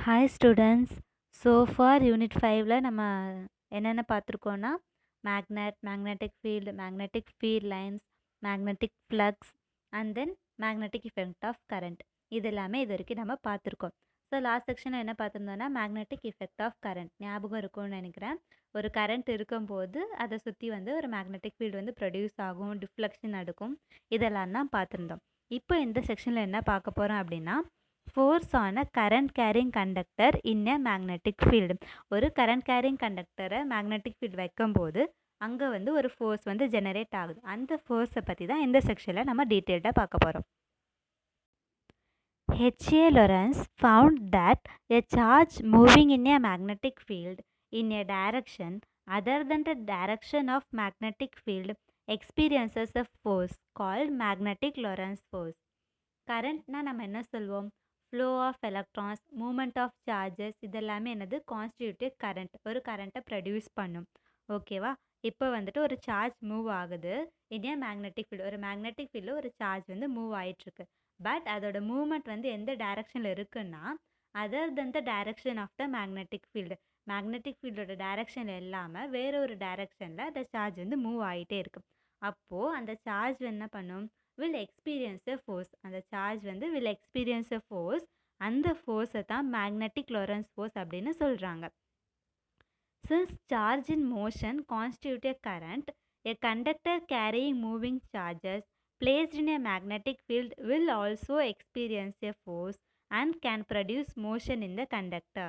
Hi students. So far unit 5ல் நம்ம என்னென்ன பார்த்துருக்கோன்னா magnetic field lines, magnetic flux and then magnetic effect of current. இது எல்லாமே இது வரைக்கும் நம்ம பார்த்துருக்கோம். ஸோ லாஸ்ட் செக்ஷனில் என்ன பார்த்துருந்தோன்னா மேக்னெட்டிக் எஃபெக்ட் ஆஃப் கரண்ட் ஞாபகம் இருக்கும்னு நினைக்கிறேன். ஒரு கரண்ட் இருக்கும்போது அதை சுற்றி ஒரு மேக்னெட்டிக் ஃபீல்டு ப்ரொடியூஸ் ஆகும், டிஃப்ளெக்ஷன் நடக்கும், இதெல்லாம் தான் பார்த்துருந்தோம். இப்போ இந்த செக்ஷனில் என்ன பார்க்க போகிறோம் அப்படின்னா force on a current carrying conductor in a magnetic field. ஒரு கரண்ட் கேரிங் கண்டக்டரை மேக்னெட்டிக் ஃபீல்டு வைக்கும்போது அங்கே ஒரு ஃபோர்ஸ் ஜெனரேட் ஆகுது. அந்த ஃபோர்ஸை பற்றி தான் இந்த செக்ஷனில் நம்ம டீட்டெயில்டாக பார்க்க போகிறோம். H.A. Lorentz found that a charge moving in a magnetic field in a direction other than the direction of magnetic field experiences a force called magnetic Lorentz force. கரண்ட்னா நம்ம என்ன சொல்வோம்? Flow of electrons, moment of charges, இதெல்லாமே என்னது consecutive current. ஒரு கரண்ட்டை produce பண்ணும். ஓகேவா? இப்போ ஒரு சார்ஜ் மூவ் ஆகுது இன் ஏ மேக்னெட்டிக் ஃபீல்டு. ஒரு மேக்னெட்டிக் ஃபீல்டில் ஒரு சார்ஜ் மூவ் ஆகிட்டுருக்கு. பட் அதோட மூவ்மெண்ட் எந்த டைரக்ஷனில் இருக்குன்னா other than the direction of the magnetic field. Magnetic ஃபீல்டோட டைரக்ஷன் இல்லாமல் வேற ஒரு டைரக்ஷனில் அந்த சார்ஜ் மூவ் ஆகிட்டே இருக்கும். அப்போது அந்த சார்ஜ் என்ன பண்ணும்? will experience a force. அந்த charge will experience a force. அந்த ஃபோர்ஸை தான் மேக்னெட்டிக் லொரன்ஸ் ஃபோர்ஸ் அப்படின்னு சொல்கிறாங்க. Since charge in motion constitute a current, a conductor carrying moving charges placed in a magnetic field will also experience a force and can produce motion in the conductor.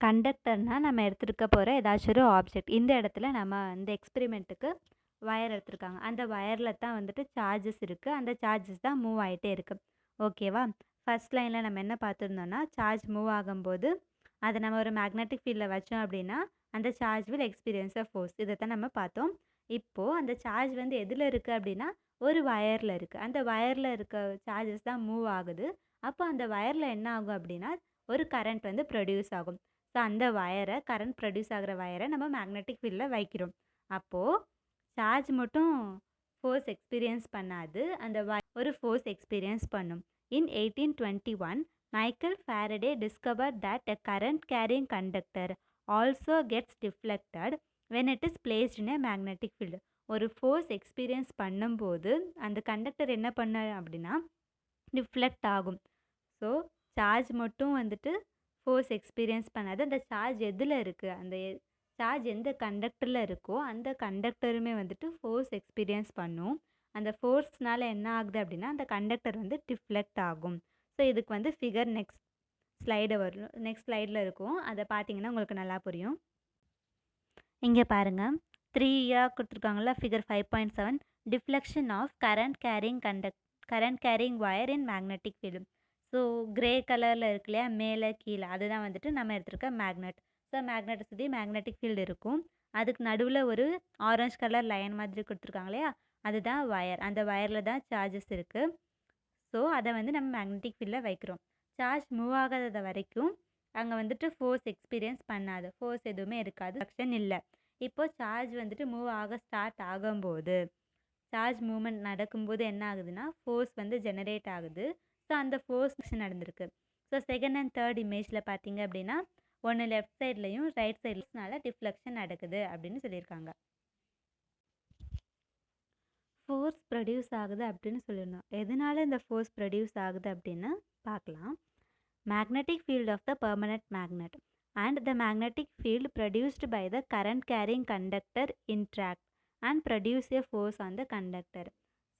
கண்டக்டர்னால் நம்ம எடுத்துருக்க போகிற ஏதாச்சும் ஒரு object. இந்த இடத்துல நம்ம இந்த எக்ஸ்பெரிமெண்ட்டுக்கு வயர் எடுத்திருக்காங்க. அந்த வயரில் தான் சார்ஜஸ் இருக்குது. அந்த சார்ஜஸ் தான் மூவ் ஆகிட்டே இருக்குது. ஓகேவா? ஃபர்ஸ்ட் லைனில் நம்ம என்ன பார்த்துருந்தோன்னா சார்ஜ் மூவ் ஆகும்போது அதை நம்ம ஒரு மேக்னெட்டிக் ஃபீல்டில் வச்சோம் அப்படின்னா அந்த charge will experience of force. இதை தான் நம்ம பார்த்தோம். இப்போது அந்த சார்ஜ் எதில் இருக்குது அப்படின்னா ஒரு வயரில் இருக்குது. அந்த வயரில் இருக்க சார்ஜஸ் தான் மூவ் ஆகுது. அப்போ அந்த வயரில் என்ன ஆகும் அப்படின்னா ஒரு கரண்ட் ப்ரொடியூஸ் ஆகும். ஸோ அந்த வயரை, கரண்ட் ப்ரொடியூஸ் ஆகிற வயரை நம்ம மேக்னெட்டிக் ஃபீல்டில் வைக்கிறோம். அப்போது சார்ஜ் மட்டும் ஃபோர்ஸ் எக்ஸ்பீரியன்ஸ் பண்ணாது, அந்த ஒரு ஃபோர்ஸ் எக்ஸ்பீரியன்ஸ் பண்ணும். In 1821 Michael Faraday discover that a current carrying conductor also gets deflected when it is placed in a magnetic field. ஒரு ஃபோர்ஸ் எக்ஸ்பீரியன்ஸ் பண்ணும்போது அந்த கண்டக்டர் என்ன பண்ண அப்படின்னா டிஃப்ளெக்ட் ஆகும். ஸோ சார்ஜ் மட்டும் ஃபோர்ஸ் எக்ஸ்பீரியன்ஸ் பண்ணாது. அந்த சார்ஜ் எதில் இருக்குது, அந்த சார்ஜ் எந்த கண்டக்டரில் இருக்கோ அந்த கண்டக்டருமே ஃபோர்ஸ் எக்ஸ்பீரியன்ஸ் பண்ணும். அந்த ஃபோர்ஸ்னால் என்ன ஆகுது அப்படின்னா அந்த கண்டக்டர் டிஃப்ளெக்ட் ஆகும். ஸோ இதுக்கு ஃபிகர் நெக்ஸ்ட் ஸ்லைடில் இருக்கும். அதை பார்த்தீங்கன்னா உங்களுக்கு நல்லா புரியும். இங்கே பாருங்கள், 3 கொடுத்துருக்காங்களா, figure 5.7 deflection of current carrying wire in magnetic field. So grey கலரில் இருக்கு இல்லையா, மேலே கீழே, அதுதான் நம்ம எடுத்துருக்க மேக்னெட். ஸோ மேக்னெட்டை சுற்றி மேக்னெட்டிக் ஃபீல்டு இருக்கும். அதுக்கு நடுவில் ஒரு ஆரஞ்சு கலர் லைன் மாதிரி கொடுத்துருக்காங்க இல்லையா, அதுதான் வயர். அந்த வயரில் தான் சார்ஜஸ் இருக்குது. ஸோ அதை நம்ம மேக்னெட்டிக் ஃபீல்டில் வைக்கிறோம். சார்ஜ் மூவ் ஆகாத வரைக்கும் அங்கே ஃபோர்ஸ் எக்ஸ்பீரியன்ஸ் பண்ணாது, ஃபோர்ஸ் எதுவுமே இருக்காது, ஆக்ஷன் இல்லை. இப்போது சார்ஜ் மூவ் ஆக ஸ்டார்ட் ஆகும்போது, சார்ஜ் மூவ்மெண்ட் நடக்கும்போது என்ன ஆகுதுன்னா ஃபோர்ஸ் ஜெனரேட் ஆகுது. ஸோ அந்த ஃபோர்ஸ் நடந்திருக்கு. ஸோ செகண்ட் அண்ட் தேர்ட் இமேஜில் பார்த்தீங்க அப்படின்னா ஒன்று லெஃப்ட் சைட்லையும் ரைட் சைட்லனால டிஃப்ளெக்ஷன் நடக்குது அப்படின்னு சொல்லியிருக்காங்க. ஃபோர்ஸ் ப்ரொடியூஸ் ஆகுது அப்படின்னு சொல்லிடணும். எதனால இந்த ஃபோர்ஸ் ப்ரொடியூஸ் ஆகுது அப்படின்னு பார்க்கலாம். Magnetic field of the permanent magnet and the magnetic field produced by the current carrying conductor interact and produce a force on the conductor.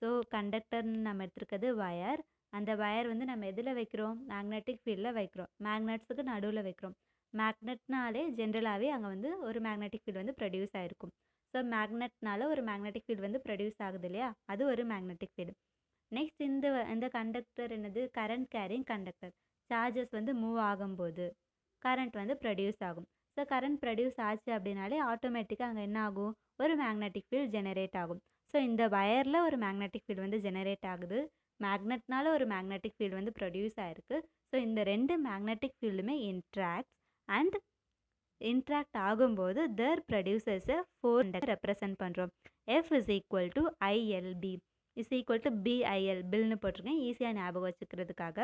So கண்டக்டர்னு நம்ம எடுத்துருக்கிறது வயர். அந்த வயர் நம்ம எதில் வைக்கிறோம்? மேக்னெட்டிக் ஃபீல்டில் வைக்கிறோம். மேக்னெட்ஸுக்கு நடுவில் வைக்கிறோம். மேக்னெட்னாலே ஜென்ரலாகவே அங்கே ஒரு மேக்னெட்டிக் ஃபீல்டு ப்ரொடியூஸ் ஆகிருக்கும். ஸோ மேக்னெட்னால ஒரு மேக்னெட்டிக் ஃபீல்டு ப்ரொடியூஸ் ஆகுது இல்லையா, அது ஒரு மேக்னெட்டிக் ஃபீல்டு. நெக்ஸ்ட் இந்த கண்டக்டர் என்னது? Current carrying conductor. Charges move ஆகும்போது கரண்ட் ப்ரொடியூஸ் ஆகும். ஸோ கரண்ட் ப்ரொடியூஸ் ஆச்சு அப்படின்னாலே ஆட்டோமேட்டிக்காக அங்கே என்ன ஆகும்? ஒரு மேக்னெட்டிக் ஃபீல்டு ஜெனரேட் ஆகும். ஸோ இந்த வயரில் ஒரு மேக்னெட்டிக் ஃபீல்டு ஜெனரேட் ஆகுது. மேக்னெட்னால ஒரு மேக்னெட்டிக் ஃபீல்டு ப்ரொடியூஸ் ஆகிருக்கு. ஸோ இந்த ரெண்டு மேக்னெட்டிக் ஃபீல்டுமே இன்ட்ராக்ட் ஆகும்போது தேர் ப்ரொடியூசர்ஸ் ஃபோர் ரெப்ரசன்ட் பண்ணுறோம். F is equal to ILB is equal to BIL, பில்னு போட்டிருக்கேன் ஈஸியாக ஞாபகம் வச்சுக்கிறதுக்காக.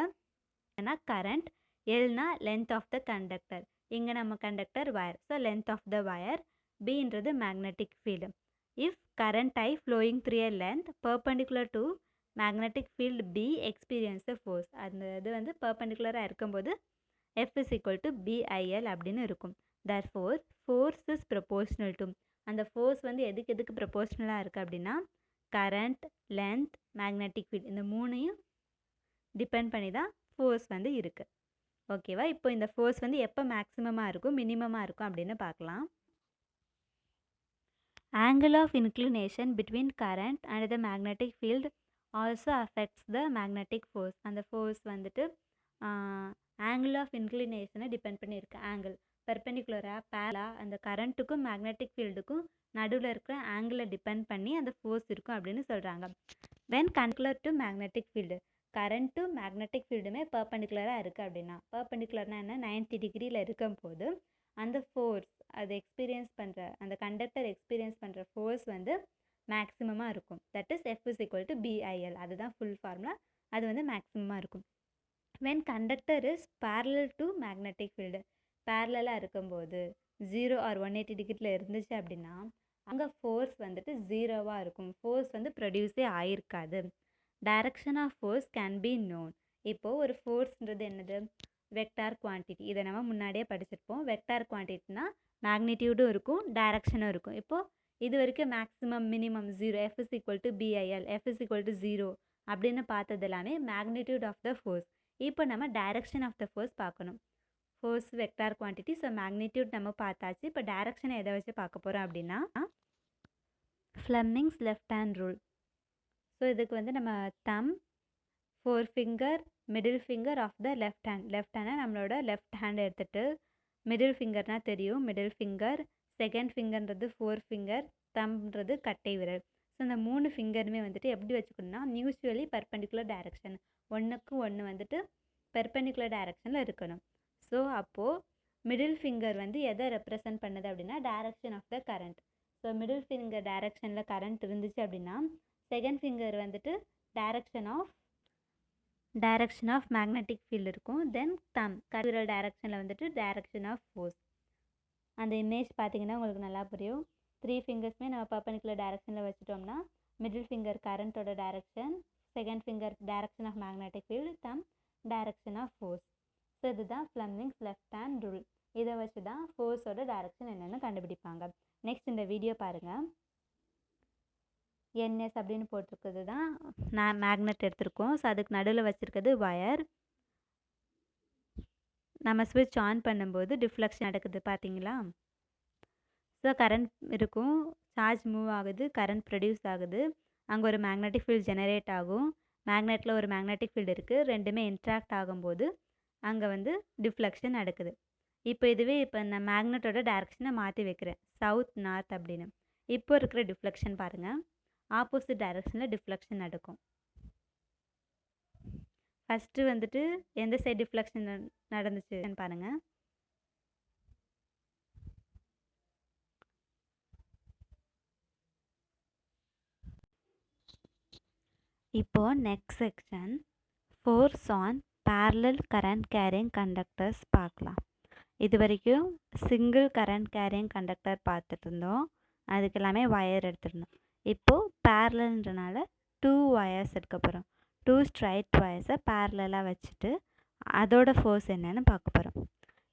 ஏன்னா கரண்ட் எல்னா லென்த் ஆஃப் த கண்டக்டர். இங்கே நம்ம conductor wire. So length of the wire. பின்றது magnetic field. If current I flowing through a length perpendicular to magnetic field B experience the force. அந்த இது வந்து பர்பண்டிகுலராக இருக்கும்போது F is equal to BIL அப்படின்னு இருக்கும். therefore force is proportional to, அந்த force வந்து எதுக்கு ப்ரொபோர்ஷ்னலாக இருக்குது அப்படின்னா கரண்ட், லென்த், மேக்னெட்டிக் ஃபீல்ட் இந்த மூணையும் டிபெண்ட் பண்ணி தான் ஃபோர்ஸ் வந்து இருக்குது. ஓகேவா? இப்போ இந்த ஃபோர்ஸ் வந்து எப்போ மேக்ஸிமமாக இருக்கும் மினிமமாக இருக்கும் அப்படின்னு பார்க்கலாம். angle of inclination between current and the magnetic field also affects the magnetic force. அந்த ஃபோர்ஸ் வந்துட்டு ஆங்கிள் ஆஃப் இன்க்ளினேஷனை டிபெண்ட் பண்ணியிருக்கு. ஆங்கிள் பெர்பெண்டிகுலராக பேரலாக அந்த கரண்ட்டுக்கும் மேக்னெட்டிக் ஃபீல்டுக்கும் நடுவில் இருக்கிற ஆங்கிளை டிபெண்ட் பண்ணி அந்த ஃபோர்ஸ் இருக்கும் அப்படின்னு சொல்கிறாங்க. When conductor to magnetic field, கரண்ட்டும் மேக்னெட்டிக் ஃபீல்டுமே பெர்பெண்டிகுலராக இருக்குது அப்படின்னா, பெர்பெண்டிகுலர்னா என்ன 90 டிகிரியில் இருக்கும் போது அந்த ஃபோர்ஸ் அது எக்ஸ்பீரியன்ஸ் பண்ணுற அந்த கண்டக்டர் எக்ஸ்பீரியன்ஸ் பண்ணுற ஃபோர்ஸ் வந்து மேக்ஸிமமாக இருக்கும். That is F is equal to BIL. அதுதான் ஃபுல் ஃபார்முலா. அது வந்து மேக்ஸிமமாக இருக்கும். when conductor is parallel to magnetic field, பேரலாக இருக்கும்போது 0 ஆர் 180 டிகிரியில் இருந்துச்சு அப்படின்னா அங்கே ஃபோர்ஸ் வந்துட்டு ஜீரோவாக இருக்கும். ஃபோர்ஸ் வந்து ப்ரொடியூஸே ஆயிருக்காது. Direction of force can be known. இப்போது ஒரு ஃபோர்ஸ்ன்றது என்னது? Vector quantity. இதை நம்ம முன்னாடியே படிச்சிருப்போம். வெக்டார் குவான்டிட்டினா மேக்னிடியூடும் இருக்கும் டைரக்ஷனும் இருக்கும். இப்போது இது வரைக்கும் maximum minimum 0, F is equal to BIL, F is equal to 0 அப்படின்னு பார்த்தது எல்லாமே மேக்னிடியூட் ஆஃப் த ஃபோர்ஸ். இப்போ நம்ம டைரக்ஷன் ஆஃப் த ஃபோர்ஸ் பார்க்கணும். Force vector quantity. So magnitude நம்ம பார்த்தாச்சு. இப்போ டைரக்ஷனை எதை வச்சு பார்க்க போகிறோம் அப்படின்னா Fleming's left hand rule. So இதுக்கு வந்து நம்ம thumb, 4 finger, middle finger of the left hand. Left ஹேண்டை நம்மளோட லெஃப்ட் ஹேண்ட் எடுத்துகிட்டு மிடில் ஃபிங்கர்னால் தெரியும், மிடில் ஃபிங்கர், செகண்ட் ஃபிங்கர்ன்றது 4 ஃபிங்கர், தம்ன்றது கட்டை விரல். ஸோ இந்த 3 ஃபிங்கருமே வந்துட்டு எப்படி வச்சுக்கணும்னா மியூச்சுவலி பர்பெண்டிகுலர் டைரக்ஷன், ஒன்றுக்கு ஒன்று வந்துட்டு பெர்பெண்டிகுலர் டைரக்ஷனில் இருக்கணும். ஸோ அப்போது மிடில் ஃபிங்கர் வந்து எதை ரெப்ரசன்ட் பண்ணுது அப்படின்னா direction of the current. So middle finger டைரக்ஷனில் கரண்ட் இருந்துச்சு அப்படின்னா செகண்ட் ஃபிங்கர் வந்துட்டு டைரக்ஷன் ஆஃப் மேக்னெட்டிக் ஃபீல்டு இருக்கும். தென் தம் கட்டுவிரல் டைரக்ஷனில் வந்துட்டு டைரக்ஷன் ஆஃப் ஃபோர்ஸ். அந்த இமேஜ் பார்த்தீங்கன்னா உங்களுக்கு நல்லா புரியும். 3 ஃபிங்கர்ஸுமே நம்ம பர்பெண்டிகுலர் டைரக்ஷனில் வச்சுட்டோம்னா மிடில் ஃபிங்கர் கரண்ட்டோட டைரக்ஷன், second finger direction of magnetic field, thumb direction of force. So இதுதான் ஃப்ளெமிங்ஸ் லெஃப்ட் ஹேண்ட் ரூல். இதை வச்சு தான் ஃபோர்ஸோட டைரக்ஷன் என்னென்னு கண்டுபிடிப்பாங்க. நெக்ஸ்ட் இந்த வீடியோ பாருங்கள். என்எஸ் அப்படின்னு போட்டிருக்கிறது தான் நான் மேக்னெட் எடுத்திருக்கோம். ஸோ அதுக்கு நடுவில் வச்சுருக்கிறது வயர். நம்ம ஸ்விட்ச் ஆன் பண்ணும்போது டிஃப்ளெக்ஷன் நடக்குது பார்த்தீங்களா? ஸோ கரண்ட் இருக்கும், சார்ஜ் மூவ் ஆகுது, கரண்ட் ப்ரொடியூஸ் ஆகுது, அங்கே ஒரு மேக்னெட்டிக் ஃபீல்டு ஜெனரேட் ஆகும். மேக்னெட்டில் ஒரு மேக்னெட்டிக் ஃபீல்டு இருக்குது, ரெண்டுமே இன்ட்ராக்ட் ஆகும்போது அங்கே வந்து டிஃப்ளெக்ஷன் நடக்குது. இப்போ இந்த மேக்னெட்டோட டைரக்ஷனை மாற்றி வைக்கிறேன், சவுத் நார்த் அப்படின்னு. இப்போ இருக்கிற டிஃப்ளெக்ஷன் பாருங்கள், ஆப்போசிட் டைரக்ஷனில் டிஃப்ளெக்ஷன் நடக்கும். ஃபஸ்ட்டு வந்துட்டு எந்த சைடு டிஃப்ளெக்ஷன் நடந்துச்சுன்னு பாருங்கள். இப்போது next section force on parallel current carrying conductors பார்க்கலாம். இது வரைக்கும் சிங்கிள் கரண்ட் கேரிங் கண்டக்டர் பார்த்துட்டு இருந்தோம், அதுக்கு எல்லாமே வயர் எடுத்துருந்தோம். இப்போது பேரலன்றனால 2 வயர்ஸ் எடுக்க போகிறோம். 2 ஸ்ட்ரைட் வயர்ஸை பேரலாக வச்சுட்டு அதோட ஃபோர்ஸ் என்னன்னு பார்க்க போகிறோம்.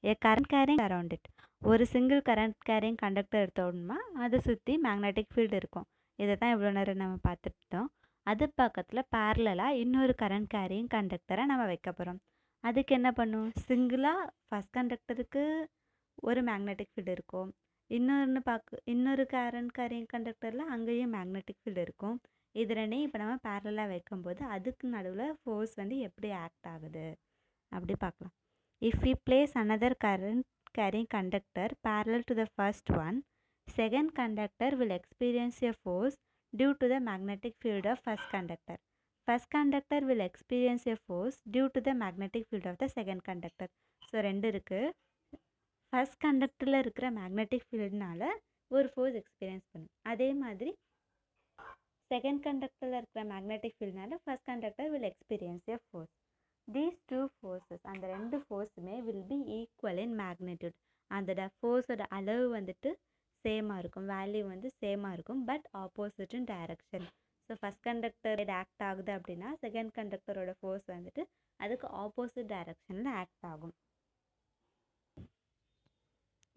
ஏ கரண்ட் கேரிங் அரவுண்ட் இட். ஒரு சிங்கிள் கரண்ட் கேரிங் கண்டக்டர் எடுத்தோம்னா அதை சுற்றி மேக்னெட்டிக் ஃபீல்டு இருக்கும். இதை தான் இவ்வளோ நேரம் நம்ம பார்த்துட்டோம். அது பக்கத்தில் பேரலாக இன்னொரு கரண்ட் கேரிங் கண்டக்டரை நம்ம வைக்க போகிறோம். அதுக்கு என்ன பண்ணும், சிங்கிளாக ஃபஸ்ட் கண்டக்டருக்கு ஒரு மேக்னெட்டிக் ஃபீல்டு இருக்கும், இன்னொரு கரண்ட் கேரிங் கண்டக்டரில் அங்கேயும் மேக்னெட்டிக் ஃபீல்டு இருக்கும். இது ரெண்டையும் இப்போ நம்ம பேரலாக வைக்கும்போது அதுக்கு நடுவில் ஃபோர்ஸ் வந்து எப்படி ஆக்ட் ஆகுது அப்படி பார்க்கலாம். If we place another current carrying conductor parallel to the first one, second conductor will experience a force due to the magnetic field of first conductor. First conductor will experience a force due to the magnetic field of the second conductor. So ரெண்டு இருக்குது. First கண்டக்டரில் இருக்கிற magnetic ஃபீல்டுனால ஒரு force experience பண்ணும். அதே மாதிரி second கண்டக்டரில் இருக்கிற magnetic ஃபீல்டுனால first conductor will experience a force. These two forces அந்த ரெண்டு ஃபோர்ஸுமே will be equal in magnitude. அதோட ஃபோர்ஸோட அளவு வந்துட்டு சேமாக இருக்கும், வேல்யூ வந்து சேமாக இருக்கும், but opposite in direction. So first conductor act ஆகுது அப்படின்னா செகண்ட் கண்டக்டரோட ஃபோர்ஸ் வந்துட்டு அதுக்கு ஆப்போசிட் டைரக்ஷனில் ஆக்ட் ஆகும்.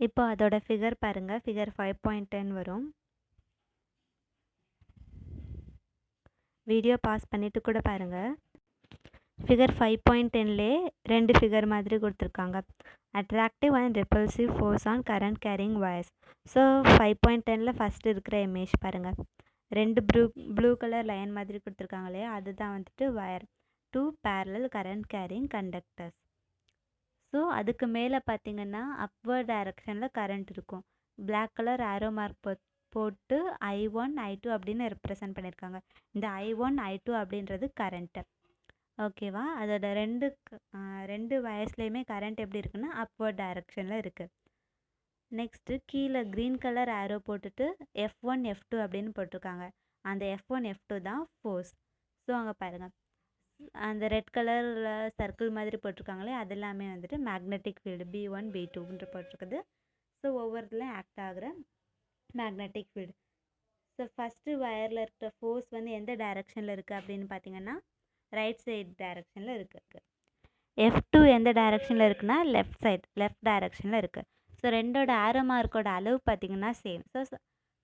இப்போ அதோட ஃபிகர் பாருங்கள், ஃபிகர் 5.10 வரும். வீடியோ பாஸ் பண்ணிவிட்டு கூட பாருங்கள். ஃபிகர் 5.10லே ரெண்டு ஃபிகர் மாதிரி கொடுத்துருக்காங்க, attractive and repulsive force on current carrying wires. So 5.10ல் ஃபஸ்ட்டு இருக்கிற இமேஜ் பாருங்கள், ரெண்டு ப்ளூ கலர் லைன் மாதிரி கொடுத்துருக்காங்க இல்லையா, அதுதான் வந்துட்டு wire, two parallel current carrying conductors. So அதுக்கு மேலே பார்த்தீங்கன்னா அப்வர்ட் டைரக்ஷனில் கரண்ட் இருக்கும். பிளாக் கலர் ஆரோ மார்க் போட்டு I1 I2 அப்படின்னு ரெப்ரசன்ட் பண்ணியிருக்காங்க. இந்த I1 I2 அப்படின்றது கரண்ட்டு, ஓகேவா. அதோட ரெண்டு வயர்ஸ்லேயுமே கரண்ட் எப்படி இருக்குன்னா அப்வர்ட் டைரக்ஷனில் இருக்குது. நெக்ஸ்ட்டு கீழே க்ரீன் கலர் ஆரோ போட்டுட்டு F1 F2 அப்படின்னு போட்டிருக்காங்க. அந்த F1 F2 தான் ஃபோர்ஸ். ஸோ அங்கே பாருங்கள், அந்த ரெட் கலரில் சர்க்கிள் மாதிரி போட்டிருக்காங்களே அது எல்லாமே வந்துட்டு மேக்னெட்டிக் ஃபீல்டு B1 B2 போட்டிருக்குது. ஸோ ஒவ்வொருத்துலையும் ஆக்ட் ஆகிற மேக்னெட்டிக் ஃபீல்டு. ஸோ ஃபஸ்ட்டு வயரில் இருக்கிற ஃபோர்ஸ் வந்து எந்த டைரக்ஷனில் இருக்குது அப்படின்னு பார்த்தீங்கன்னா ரைட் சைடு டைரக்ஷனில் இருக்குது. F2 எந்த டைரக்ஷனில் இருக்குன்னா லெஃப்ட் டைரக்ஷனில் இருக்குது. ஸோ ரெண்டோட ஆரோ மார்க்கோட அளவு பார்த்தீங்கன்னா சேம். ஸோ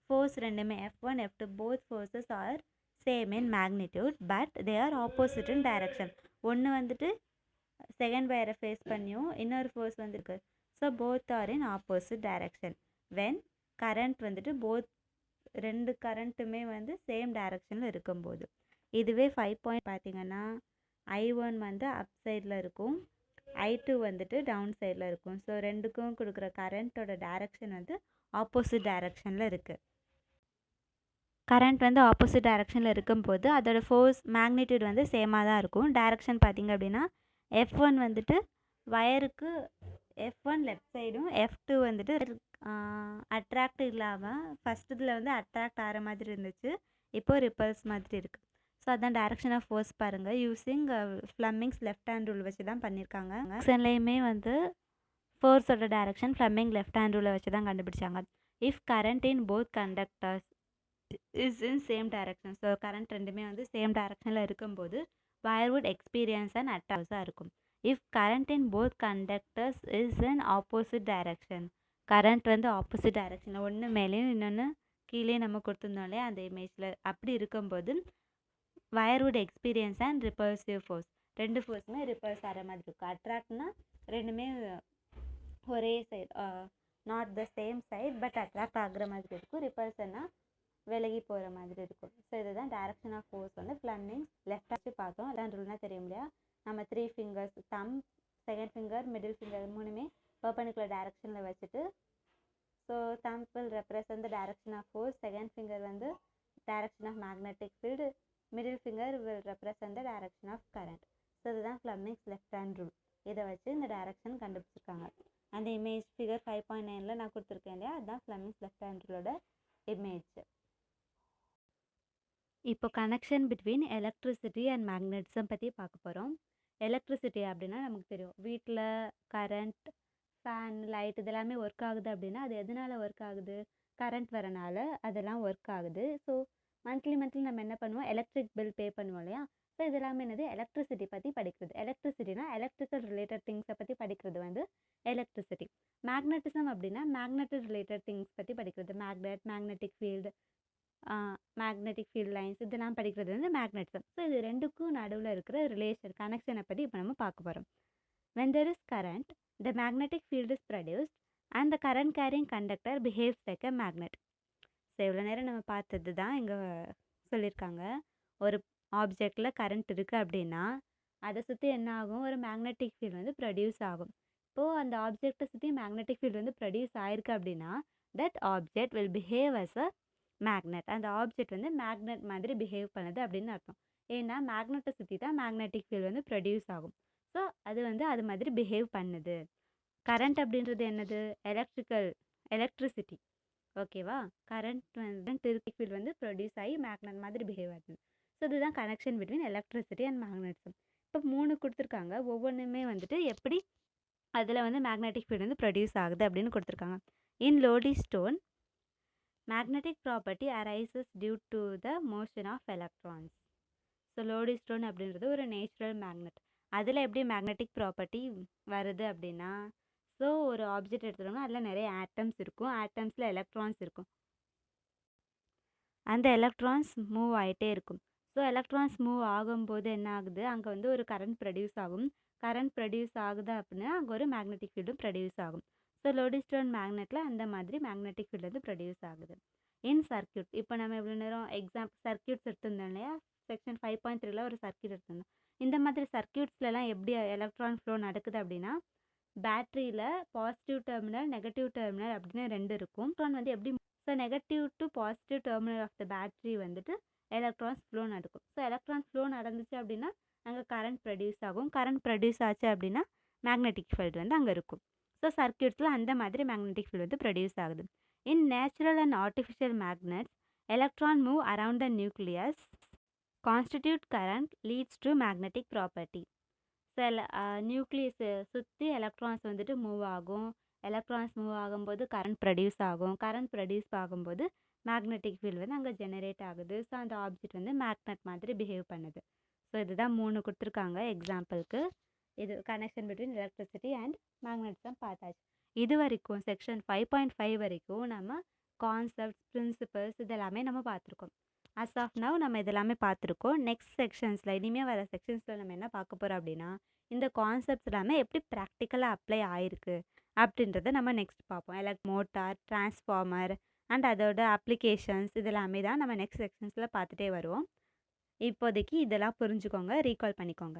ஃபோர்ஸ் ரெண்டுமே F1 F2 both forces are same in magnitude, but they are opposite in direction. ஒன்று வந்துட்டு செகண்ட் வயரை ஃபேஸ் பண்ணியும் இன்னொரு ஃபோர்ஸ் வந்துருக்கு. So both are in opposite direction when current வந்துட்டு ரெண்டு கரண்ட்டுமே வந்து சேம் டைரக்ஷனில் இருக்கும்போது. இதுவே 5 பார்த்தீங்கன்னா I1 வந்து அப் சைடில் இருக்கும், I2 வந்துட்டு டவுன் சைடில் இருக்கும். ஸோ ரெண்டுக்கும் கொடுக்குற கரண்ட்டோட டைரக்ஷன் வந்து ஆப்போசிட் டைரக்ஷனில் இருக்குது. கரண்ட் வந்து ஆப்போசிட் டைரக்ஷனில் இருக்கும்போது அதோட ஃபோர்ஸ் மேக்னிடியூட் வந்து சேமாக தான் இருக்கும். டைரக்ஷன் பார்த்திங்க அப்படின்னா F1 வந்துட்டு வயருக்கு F1 லெஃப்ட் சைடும் F2 வந்துட்டு அட்ராக்ட் இல்லாமல் ஃபஸ்ட்டு இதில் வந்து அட்ராக்ட் ஆகிற மாதிரி இருந்துச்சு, இப்போது ரிப்பல்ஸ் மாதிரி இருக்குது. ஸோ அதான் டைரக்ஷன் ஆஃப் ஃபோர்ஸ் பாருங்கள், using Fleming's left hand rule வச்சு தான் பண்ணியிருக்காங்க. சென்லையுமே வந்து ஃபோர்ஸோட டைரக்ஷன் ஃப்ளமிங் லெஃப்ட் ஹேண்ட் ரூலை வச்சு தான் கண்டுபிடிச்சாங்க. If current in both conductors is in same direction, so current ரெண்டுமே வந்து சேம் டைரக்ஷனில் இருக்கும்போது வயர் வுட் எக்ஸ்பீரியன்ஸ் அண்ட் அட்ராக்ஸாக இருக்கும். If current in both conductors is in opposite direction, current வந்து ஆப்போசிட் டைரக்ஷனில் ஒன்று மேலேயும் இன்னொன்று கீழே நம்ம கொடுத்துருந்தோம் இல்லையா அந்த இமேஜில், அப்படி இருக்கும்போது wire would experience and repulsive force, ரெண்டு ஃபோர்ஸுமே ரிப்பல்ஸ் ஆகிற மாதிரி இருக்கும். அட்ராக்ட்னா ரெண்டுமே ஒரே side, not the same side but attract ஆகிற மாதிரி இருக்கும். ரிப்பல்ஸ்னா விலகி போகிற மாதிரி இருக்கும். ஸோ இதுதான் டைரக்ஷன் ஆஃப் ஃபோர்ஸ் வந்து ஃப்ளமிங்ஸ் லெஃப்ட் வச்சு பார்த்தோம். அதான் ரூல்னா தெரியும் இல்லையா, நம்ம 3 fingers, thumb, second finger, middle finger மூணுமே பர்பெண்டிகுலர் டைரக்ஷனில் வச்சுட்டு, so thumb will represent the direction of force, second finger வந்து direction of magnetic field, middle finger will represent the direction of current. So இதுதான் ஃப்ளமிங்ஸ் லெஃப்ட் ஹேண்ட் ரூல். இதை வச்சு இந்த direction கண்டுபிடிச்சிருக்காங்க. அந்த இமேஜ் ஃபிகர் 5.9ல் நான் கொடுத்துருக்கேன் இல்லையா, அதுதான் ஃப்ளமிங்ஸ் லெஃப்ட் ஹேண்ட் ரூலோட இமேஜ். இப்போ connection between electricity and magnetism பற்றி பார்க்க போகிறோம். எலக்ட்ரிசிட்டி அப்படின்னா நமக்கு தெரியும், வீட்டில் கரண்ட், ஃபேன், லைட் இதெல்லாமே ஒர்க் ஆகுது அப்படின்னா அது எதனால் ஒர்க் ஆகுது, கரண்ட் வரனால அதெல்லாம் ஒர்க் ஆகுது. ஸோ மந்த்லி நம்ம என்ன பண்ணுவோம், எலக்ட்ரிக் பில் பே பண்ணுவோம் இல்லையா. ஸோ இதெல்லாமே என்னது, எலக்ட்ரிசிட்டி பற்றி படிக்கிறது. எலக்ட்ரிசிட்டினா எலக்ட்ரிக்கல் ரிலேட்டட் திங்ஸை பற்றி படிக்கிறது வந்து எலக்ட்ரிசிட்டி. மேக்னெட்டிசம் அப்படின்னா மேக்னெட்டிக் ரிலேட்டட் திங்ஸ் பற்றி படிக்கிறது. Magnetic field, magnetic field lines இதெல்லாம் படிக்கிறது வந்து மேக்னெட்டிசம். ஸோ இது ரெண்டுக்கும் நடுவில் இருக்கிற ரிலேஷன், கனெக்ஷனை பற்றி இப்போ நம்ம பார்க்க போகிறோம். when there is current, the magnetic field is produced and the current carrying conductor behaves like a magnet. So இவ்வளோ நேரம் நம்ம பார்த்தது தான் இங்கே சொல்லியிருக்காங்க. ஒரு ஆப்ஜெக்டில் கரண்ட் இருக்குது அப்படின்னா அதை சுற்றி என்ன ஆகும், ஒரு மேக்னெட்டிக் ஃபீல்டு வந்து ப்ரொடியூஸ் ஆகும். இப்போது அந்த ஆப்ஜெக்டை சுற்றி மேக்னெட்டிக் ஃபீல்டு வந்து ப்ரொடியூஸ் ஆயிருக்கு அப்படின்னா that object will behave as a magnet. அந்த ஆப்ஜெக்ட் வந்து மேக்னெட் மாதிரி பிஹேவ் பண்ணுது அப்படின்னு அர்த்தம். ஏன்னா மேக்னெட்டை சுற்றி தான் மேக்னெட்டிக் ஃபீல்டு வந்து ப்ரொடியூஸ் ஆகும். ஸோ அது வந்து அது மாதிரி பிஹேவ் பண்ணுது. கரண்ட் அப்படின்றது என்னது, எலக்ட்ரிசிட்டி, ஓகேவா. கரண்ட் வந்து ஃபீல்டு வந்து ப்ரொடியூஸ் ஆகி மேக்னெட் மாதிரி பிஹேவ் ஆகுது. ஸோ இதுதான் connection between electricity and magnetism. இப்போ 3 குடுத்துருக்காங்க. ஒவ்வொன்னுமே வந்துட்டு எப்படி அதில வந்து மேக்னெட்டிக் ஃபீல்ட் வந்து ப்ரொடியூஸ் ஆகுது அப்படின்னு குடுத்துருக்காங்க. In lodestone magnetic property arises due to the motion of electrons. So lodestone அப்படின்றது ஒரு நேச்சுரல் மேக்னெட். அதில் எப்படி மேக்னெட்டிக் ப்ராப்பர்ட்டி வருது அப்படின்னா, ஸோ ஒரு ஆப்ஜெக்ட் எடுத்துட்டோம்னா அதில் நிறைய ஆட்டம்ஸ் இருக்கும். ஆட்டம்ஸில் எலக்ட்ரான்ஸ் இருக்கும். அந்த எலக்ட்ரான்ஸ் மூவ் ஆகிட்டே இருக்கும். ஸோ எலக்ட்ரான்ஸ் மூவ் ஆகும்போது என்ன ஆகுது, அங்கே வந்து ஒரு கரண்ட் ப்ரொடியூஸ் ஆகும். கரண்ட் ப்ரொடியூஸ் ஆகுது அப்படின்னா அங்கே ஒரு மேக்னெட்டிக் ஃபீல்டும் ப்ரொடியூஸ் ஆகும். ஸோ லோடிஸ்டோன் மேக்னெட்டில் அந்த மாதிரி மேக்னெட்டிக் ஃபீல்டு வந்து ப்ரொடியூஸ் ஆகுது. இன் சர்க்யூட் இப்போ நம்ம இவ்வளோ நேரம் எக்ஸாம்பிள் சர்க்யூட்ஸ் எடுத்திருந்தோம் இல்லையா, செக்ஷன் 5.3ல ஒரு சர்க்யூட் எடுத்திருந்தோம். இந்த மாதிரி சர்க்யூட்ஸ்லலாம் எப்படி எலக்ட்ரான் ஃப்ளோ நடக்குது அப்படின்னா, பேட்டரியில் பாசிட்டிவ் டெர்மினல் நெகட்டிவ் டெர்மினல் அப்படின்னு 2 இருக்கும். எலக்ட்ரான் வந்து எப்படி so negative to positive terminal of the battery வந்துட்டு எலக்ட்ரான்ஸ் ஃப்ளோ நடக்கும். ஸோ எலக்ட்ரான் ஃப்ளோ நடந்துச்சு அப்படின்னா அங்கே கரண்ட் ப்ரொடியூஸ் ஆகும். கரண்ட் ப்ரொடியூஸ் ஆச்சு அப்படின்னா மேக்னெட்டிக் ஃபீல்டு வந்து அங்கே இருக்கும். ஸோ சர்க்யூட்ஸில் அந்த மாதிரி மேக்னெட்டிக் ஃபீல்டு வந்து ப்ரொடியூஸ் ஆகுது. In natural and artificial magnets electron move around the nucleus constitute current leads to magnetic property. So நியூக்ளியஸை சுற்றி எலக்ட்ரான்ஸ் வந்துட்டு மூவ் ஆகும். எலக்ட்ரான்ஸ் மூவ் ஆகும்போது கரண்ட் ப்ரொடியூஸ் ஆகும். கரண்ட் ப்ரொடியூஸ் ஆகும்போது மேக்னெட்டிக் ஃபீல்டு வந்து அங்கே ஜெனரேட் ஆகுது. ஸோ அந்த ஆப்ஜெக்ட் வந்து மேக்னெட் மாதிரி பிஹேவ் பண்ணுது. ஸோ இதுதான் 3 கொடுத்துருக்காங்க எக்ஸாம்பிளுக்கு. இது connection between electricity and magnets தான் பார்த்தாச்சு. இது வரைக்கும் செக்ஷன் 5.5 வரைக்கும் நம்ம கான்செப்ட்ஸ் பிரின்சிபல்ஸ் இதெல்லாமே நம்ம பார்த்துருக்கோம். அஸ் ஆஃப் நவ் நம்ம இதெல்லாமே பார்த்துருக்கோம். நெக்ஸ்ட் செக்ஷன்ஸில் இனிமேல் வர செக்ஷன்ஸில் நம்ம என்ன பார்க்க போகிறோம் அப்படின்னா, இந்த கான்செப்ட்ஸ் எல்லாமே எப்படி ப்ராக்டிக்கலாக அப்ளை ஆயிருக்கு அப்படின்றத நம்ம நெக்ஸ்ட் பார்ப்போம். மோட்டார், டிரான்ஸ்ஃபார்மர் அண்ட் அதோட அப்ளிகேஷன்ஸ் இதெல்லாமே தான் நம்ம நெக்ஸ்ட் செக்ஷன்ஸில் பார்த்துட்டே வருவோம். இப்போதைக்கு இதெல்லாம் புரிஞ்சுக்கோங்க, ரீகால் பண்ணிக்கோங்க.